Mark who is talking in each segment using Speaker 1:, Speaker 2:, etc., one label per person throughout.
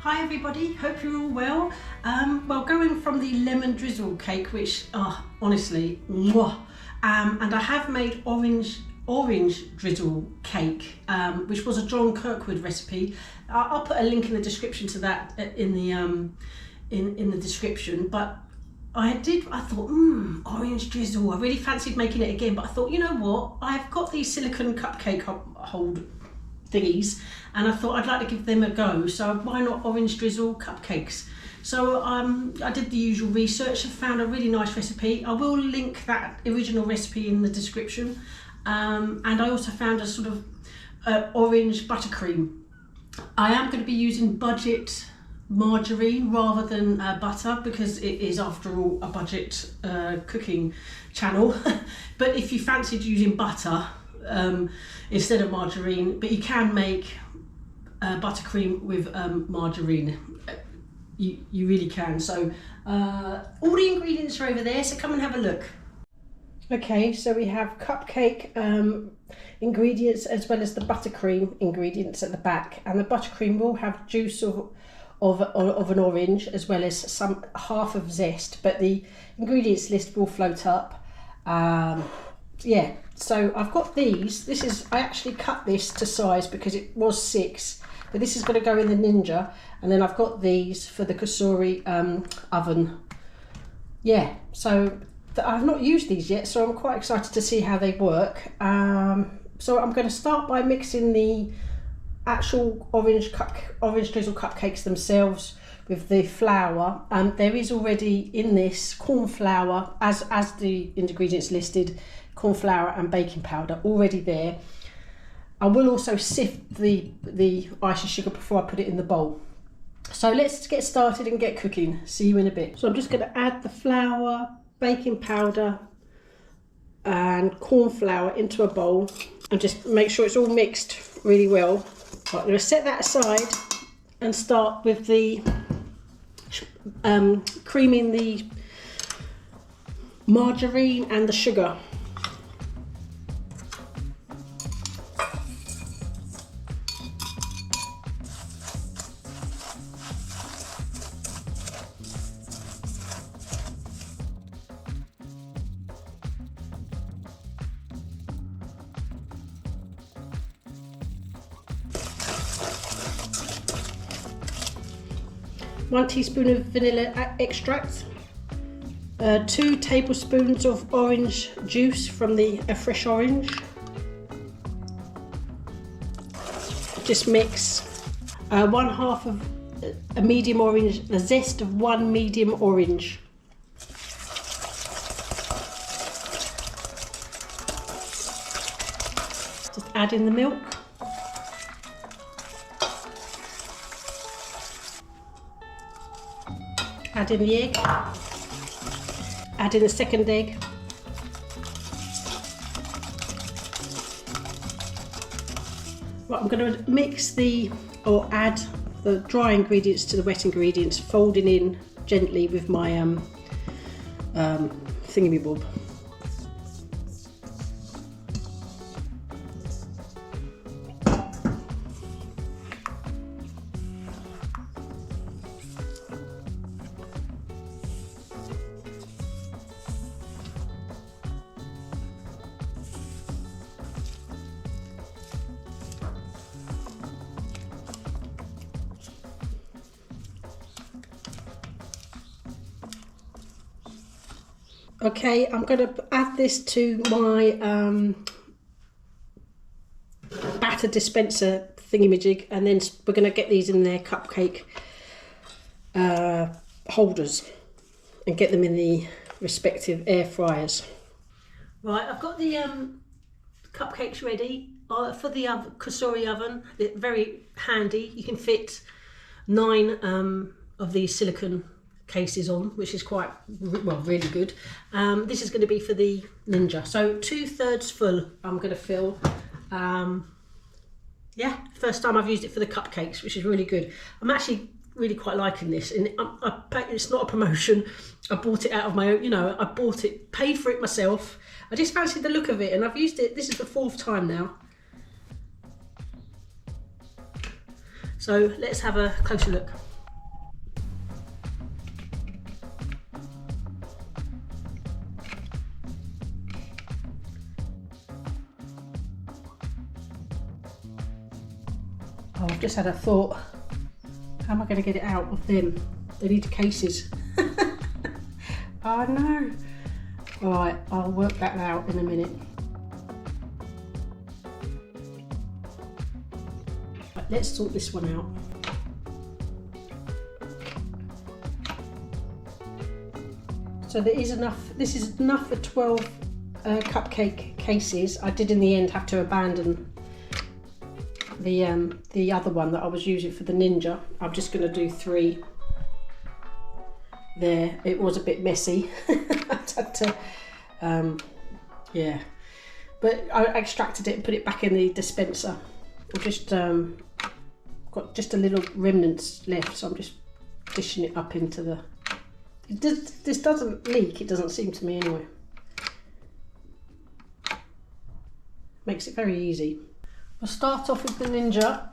Speaker 1: Hi everybody, hope you're all well. Well, going from the lemon drizzle cake, which honestly, mwah. And I have made orange drizzle cake, which was a John Kirkwood recipe. I'll put a link in the description to that in the description. But I thought, orange drizzle. I really fancied making it again, but I thought, you know what? I've got these silicone cupcake hold thingies, and I thought I'd like to give them a go. So why not orange drizzle cupcakes? So I did the usual research and found a really nice recipe. I will link that original recipe in the description. And I also found a sort of orange buttercream. I am going to be using budget margarine rather than butter, because it is, after all, a budget cooking channel. But if you fancied using butter instead of margarine, but you can make buttercream with margarine. You really can. So all the ingredients are over there, so come and have a look. Okay, so we have cupcake ingredients as well as the buttercream ingredients at the back, and the buttercream will have juice of an orange as well as some half of zest, but the ingredients list will float up. Yeah, so I've got these. I actually cut this to size because it was 6, but this is going to go in the Ninja, and then I've got these for the Cosori oven. Yeah, so I've not used these yet, so I'm quite excited to see how they work. So I'm going to start by mixing the actual orange drizzle cupcakes themselves with the flour. There is already in this corn flour, as the ingredients listed, corn flour and baking powder already there. I will also sift the icing sugar before I put it in the bowl. So let's get started and get cooking. See you in a bit. So I'm just going to add the flour, baking powder and corn flour into a bowl and just make sure it's all mixed really well. Right, I'm going to set that aside and start with the creaming the margarine and the sugar. One teaspoon of vanilla extract, 2 tablespoons of orange juice from a fresh orange. Just mix 1/2 of a medium orange, the zest of 1 medium orange. Just add in the milk. Add in the egg, add in the second egg, right, I'm going to add the dry ingredients to the wet ingredients, folding in gently with my thingamabob. Okay, I'm going to add this to my batter dispenser thingamajig, and then we're going to get these in their cupcake holders and get them in the respective air fryers. Right, I've got the cupcakes ready for the Cosori oven. They're very handy. You can fit 9 of these silicone cases on, which is quite, well, really good. This is going to be for the Ninja, so 2/3 full I'm going to fill. Yeah, first time I've used it for the cupcakes, which is really good. I'm actually really quite liking this, and it's not a promotion. I bought it out of my own, I bought it, paid for it myself. I just fancied the look of it, and I've used it, this is the 4th time now. So let's have a closer look. Oh, I've just had a thought. How am I going to get it out of them? They need cases. Oh no. Alright, I'll work that out in a minute. Right, let's sort this one out. So there is enough, this is enough for 12 cupcake cases. I did in the end have to abandon the other one that I was using for the Ninja. I'm just going to do 3 there. It was a bit messy. I had to, yeah, but I extracted it and put it back in the dispenser. I've just got just a little remnants left, so I'm just dishing it up into the. This doesn't leak. It doesn't seem to me anyway. Makes it very easy. We'll start off with the Ninja,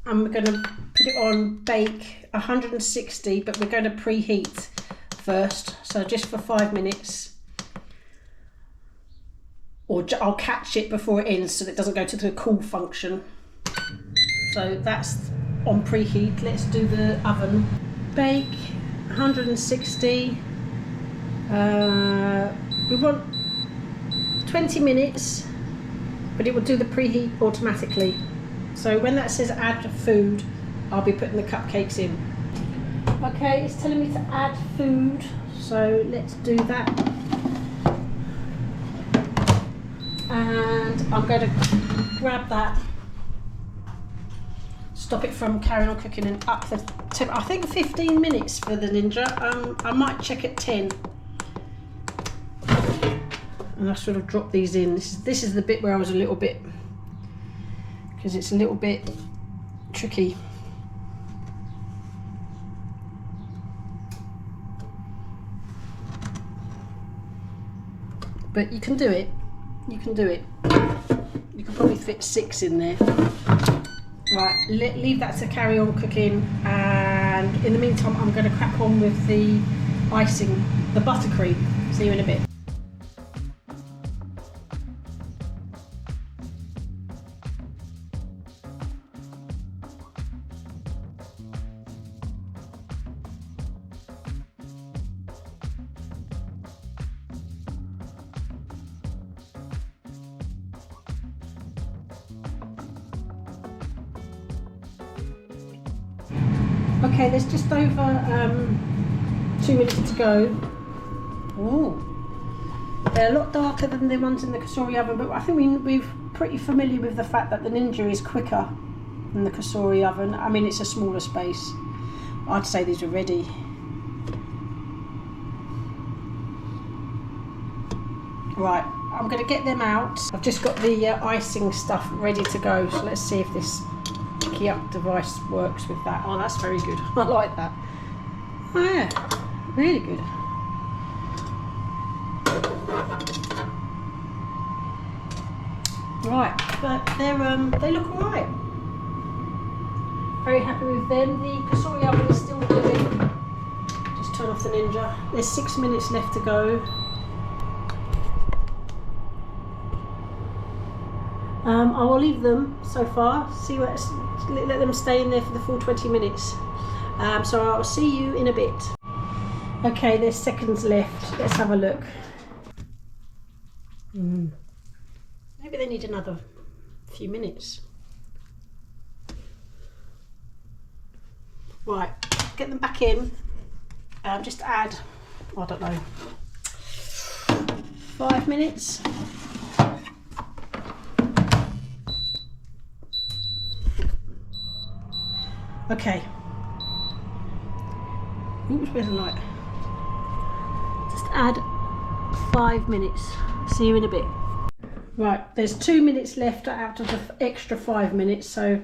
Speaker 1: and we're going to put it on bake 160, but we're going to preheat first, so just for 5 minutes. Or I'll catch it before it ends so that it doesn't go to the cool function. So that's on preheat. Let's do the oven. Bake 160. We want 20 minutes, but it will do the preheat automatically. So when that says add food, I'll be putting the cupcakes in. Okay, it's telling me to add food, so let's do that. And I'm going to grab that, stop it from carrying on cooking, and up the temp. I think 15 minutes for the Ninja. I might check at 10. And I sort of drop these in. This is the bit where I was a little bit, because it's a little bit tricky. But you can do it. You can do it. You can probably fit 6 in there. Right, leave that to carry on cooking, and in the meantime I'm going to crack on with the icing, the buttercream. See you in a bit. Okay, there's just over 2 minutes to go. Ooh. They're a lot darker than the ones in the Cosori oven, but I think we're pretty familiar with the fact that the Ninja is quicker than the Cosori oven. I mean, it's a smaller space. I'd say these are ready. Right, I'm going to get them out. I've just got the icing stuff ready to go, so let's see if this up device works with that. Oh, that's very good. I like that. Oh yeah, really good. Right, but they look alright. Very happy with them. The Cosori oven is still going. Just turn off the Ninja. There's 6 minutes left to go. I will leave them so far. See what. Let them stay in there for the full 20 minutes. So I'll see you in a bit. Okay, there's seconds left. Let's have a look. Maybe they need another few minutes. Right, get them back in. Just add, I don't know, 5 minutes. Okay. Oops, where's the light? Just add 5 minutes. See you in a bit. Right, there's 2 minutes left out of the extra 5 minutes, so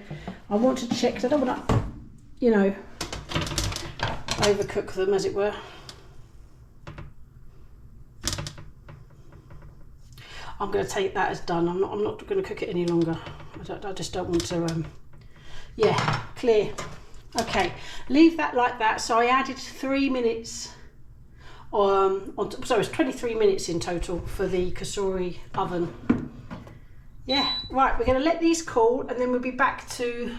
Speaker 1: I want to check, because I don't want to, you know, overcook them, as it were. I'm going to take that as done. I'm not going to cook it any longer. I just don't want to. Yeah, clear. Okay, leave that like that. So I added 3 minutes. So it's 23 minutes in total for the Cosori oven. Yeah, right. We're going to let these cool, and then we'll be back to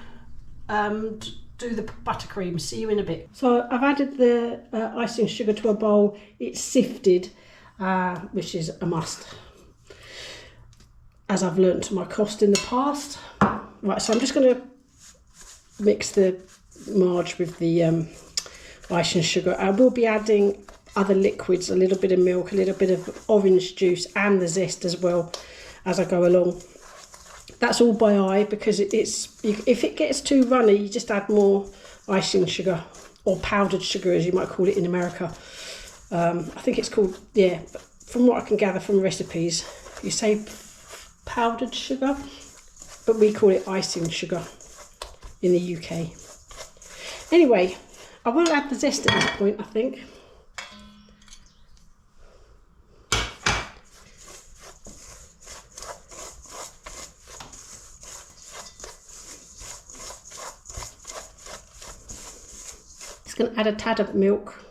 Speaker 1: do the buttercream. See you in a bit. So I've added the icing sugar to a bowl. It's sifted, which is a must, as I've learnt to my cost in the past. Right, so I'm just going to mix the marge with the icing sugar. I will be adding other liquids, a little bit of milk, a little bit of orange juice and the zest as well as I go along. That's all by eye, because if it gets too runny, you just add more icing sugar, or powdered sugar as you might call it in America. I think it's called, yeah, but from what I can gather from recipes, you say powdered sugar, but we call it icing sugar in the UK. Anyway, I will add the zest at this point, I think. Just going to add a tad of milk.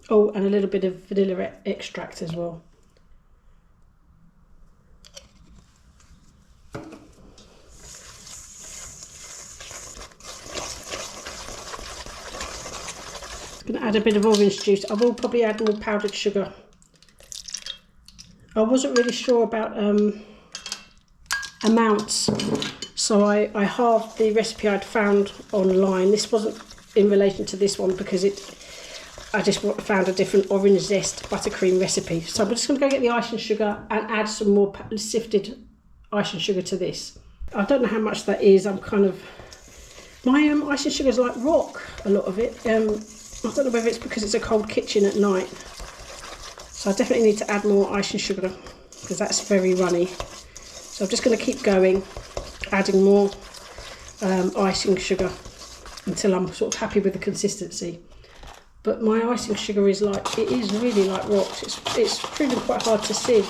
Speaker 1: Oh, and a little bit of vanilla extract as well. Going to add a bit of orange juice. I will probably add more powdered sugar. I wasn't really sure about amounts, so I halved the recipe I'd found online. This wasn't in relation to this one because I just found a different orange zest buttercream recipe. So I'm just going to go get the icing sugar and add some more sifted icing sugar to this. I don't know how much that is. I'm kind of, my icing sugar is like rock, a lot of it. I don't know whether it's because it's a cold kitchen at night. So I definitely need to add more icing sugar because that's very runny. So I'm just going to keep going, adding more icing sugar until I'm sort of happy with the consistency. But my icing sugar is like, it is really like rocks. It's proving quite hard to sieve.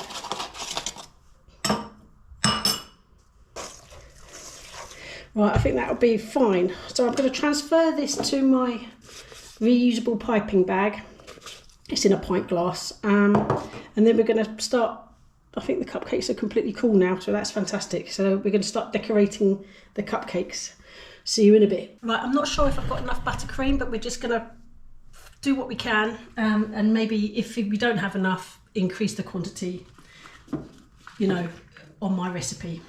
Speaker 1: Right, I think that'll be fine. So I'm going to transfer this to my reusable piping bag. It's in a pint glass, and then we're going to start. I think the cupcakes are completely cool now, so that's fantastic. So we're going to start decorating the cupcakes. See you in a bit. Right, I'm not sure if I've got enough buttercream, but we're just going to do what we can, and maybe if we don't have enough, increase the quantity, you know, on my recipe.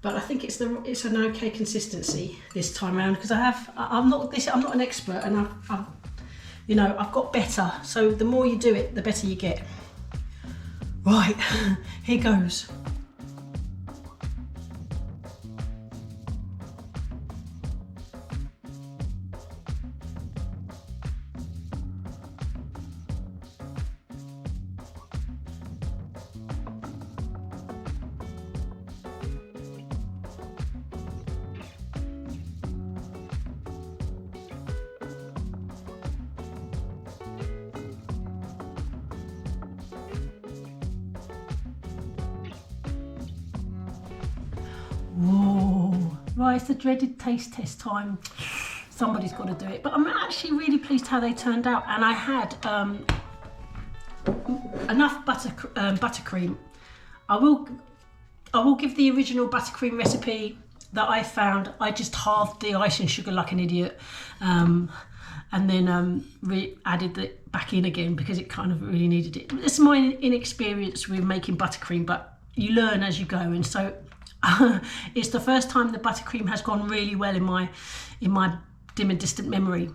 Speaker 1: But I think it's an okay consistency this time around, because I'm not an expert, and I've got better. So the more you do it, the better you get. Right, here goes. Whoa, right, it's the dreaded taste test time. Somebody's got to do it, but I'm actually really pleased how they turned out, and I had enough buttercream. I will give the original buttercream recipe that I found. I just halved the icing sugar like an idiot, and then added it back in again because it kind of really needed it. It's my inexperience with making buttercream, but you learn as you go, and so it's the first time the buttercream has gone really well in my dim and distant memory.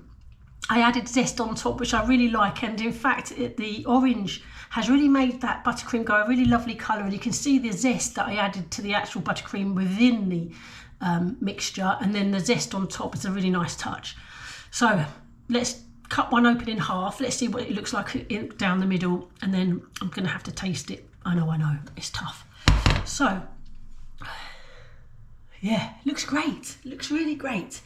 Speaker 1: I added zest on top, which I really like, and in fact the orange has really made that buttercream go a really lovely colour, and you can see the zest that I added to the actual buttercream within the mixture, and then the zest on top is a really nice touch. So let's cut one open in half. Let's see what it looks like down the middle, and then I'm going to have to taste it. I know, it's tough. So yeah, it looks great. It looks really great.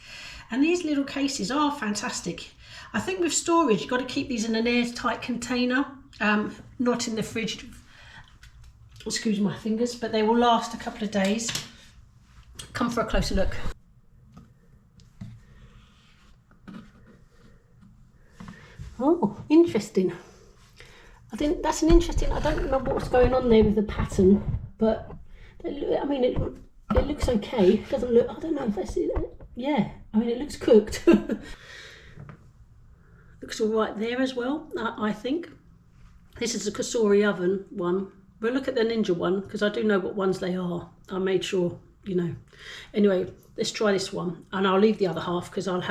Speaker 1: And these little cases are fantastic. I think with storage, you've got to keep these in an airtight container, not in the fridge. Excuse my fingers, but they will last a couple of days. Come for a closer look. Oh, interesting. I think that's an interesting, I don't remember what's going on there with the pattern, but I mean, It looks okay. It doesn't look, I don't know if that's it. Yeah, I mean, it looks cooked. Looks all right there as well, I think. This is a Cosori oven one. But look at the Ninja one, because I do know what ones they are. I made sure, you know. Anyway, let's try this one. And I'll leave the other half, because I'll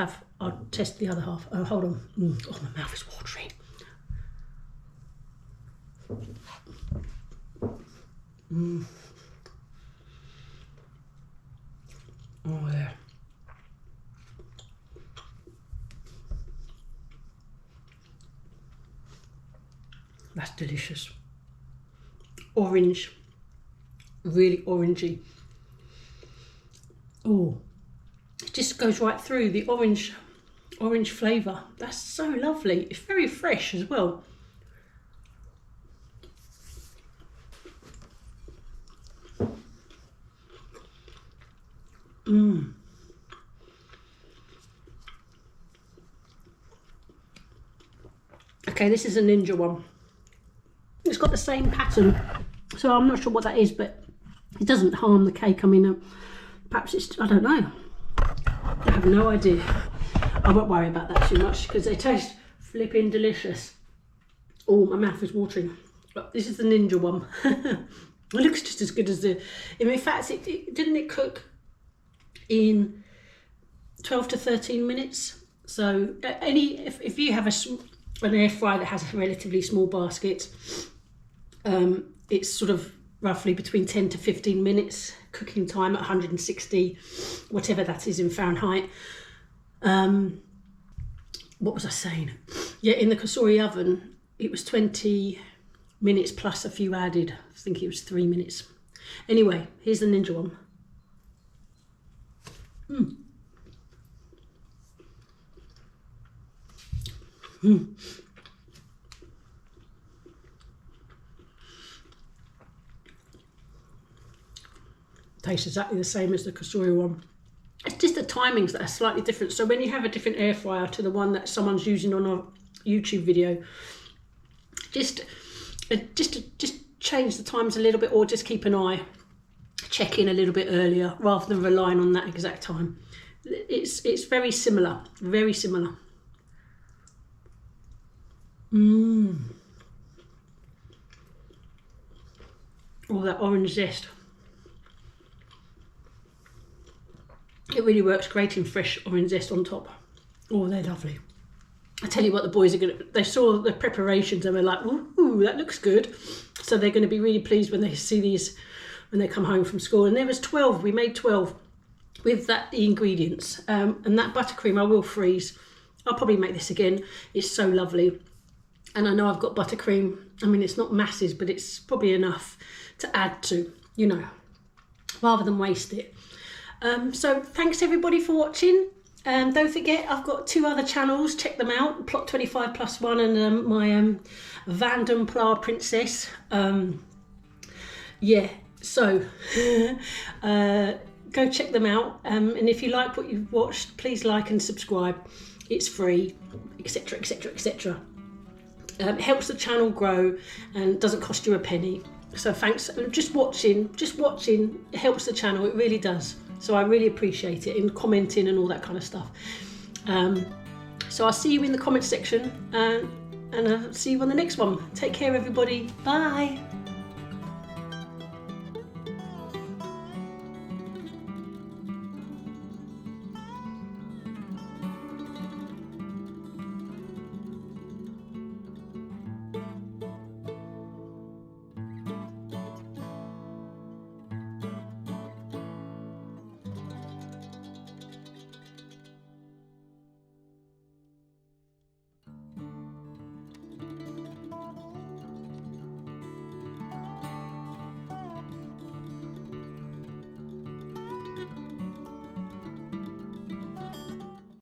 Speaker 1: test the other half. Oh, hold on. Oh, my mouth is watering. Oh, yeah. That's delicious. Orange, really orangey. Oh, it just goes right through the orange flavour. That's so lovely. It's very fresh as well. Okay, this is a Ninja one. It's got the same pattern, so I'm not sure what that is, but it doesn't harm the cake. I mean, perhaps it's, I don't know. I have no idea. I won't worry about that too much because they taste flipping delicious. Oh, my mouth is watering. This is the Ninja one. It looks just as good as the, in fact, didn't it cook in 12 to 13 minutes? So if you have an air fryer that has a relatively small basket, it's sort of roughly between 10 to 15 minutes cooking time at 160, whatever that is in Fahrenheit. What was I saying? Yeah, in the Cosori oven, it was 20 minutes plus a few added. I think it was 3 minutes. Anyway, here's the Ninja one. Tastes exactly the same as the Cosori one. It's just the timings that are slightly different. So when you have a different air fryer to the one that someone's using on a YouTube video, just change the times a little bit, or just keep an eye, check in a little bit earlier rather than relying on that exact time. It's very similar, very similar. All that orange zest. It really works great in fresh orange zest on top. Oh, they're lovely. I tell you what, the boys are they saw the preparations and were like, ooh, that looks good. So they're going to be really pleased when they see these, when they come home from school. And there was 12, we made 12 with the ingredients. And that buttercream I will freeze. I'll probably make this again. It's so lovely. And I know I've got buttercream. I mean, it's not masses, but it's probably enough to add to, you know, rather than waste it. So thanks everybody for watching. Don't forget, I've got 2 other channels, check them out, Plot 25 Plus 1 and my Vandom Pla Princess. Yeah, so go check them out, and if you like what you've watched, please like and subscribe. It's free, etc, etc, etc. It helps the channel grow and doesn't cost you a penny. So thanks. Just watching it helps the channel, it really does. So I really appreciate it, in commenting and all that kind of stuff. So I'll see you in the comment section, and I'll see you on the next one. Take care everybody, bye.